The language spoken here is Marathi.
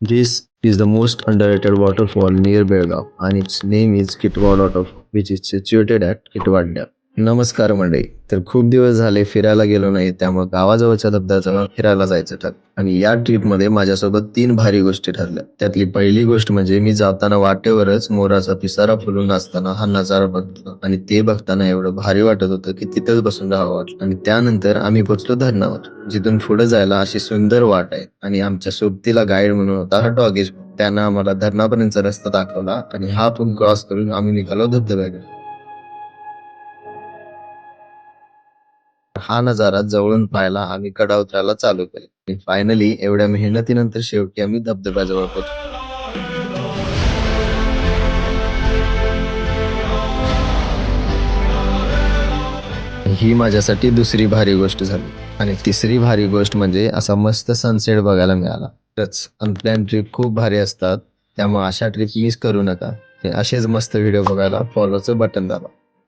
This is the most underrated waterfall near Belgaum, and its name is Kitwad Waterfall, which is situated at Kitwadya. नमस्कार मंडळी. तर खूप दिवस झाले फिरायला गेलो नाही, त्यामुळे गावाजवळच्या धबधब्याजवळ फिरायला जायचं ठरलं. आणि या ट्रिपमध्ये माझ्यासोबत 3 भारी गोष्टी ठरल्या. त्यातली पहिली गोष्ट म्हणजे मी जाताना वाटेवरच मोराचा पिसारा फुलून असताना हा नजारा बघितला आणि ते बघताना एवढं भारी वाटत होतं की तिथंच बसून राहावं वाटलं. आणि त्यानंतर आम्ही पोचलो धरणावर, जिथून पुढे जायला अशी सुंदर वाट आहे आणि आमच्या सोबतीला गाईड म्हणून होता हा डॉगेश. त्यानं आम्हाला धरणापर्यंतचा रस्ता दाखवला आणि हा पूल क्रॉस करून आम्ही निघालो धबधब्याकडे. हा नजारा जवळून पाहायला आम्ही कडा उतरायला चालू केले. फायनली एवढ्या मेहनतीनंतर शेवटी आम्ही धबधब्याजवळ पोहोचलो. ही माझ्यासाठी दुसरी भारी गोष्ट झाली. आणि तिसरी भारी गोष्ट म्हणजे असा मस्त सनसेट बघायला मिळाला. खरंच अनप्लॅन ट्रिप खूप भारी असतात. त्यामुळे अशा ट्रिप मिस करू नका. हे असेच मस्त व्हिडिओ बघायला फॉलोचं बटन दाबा.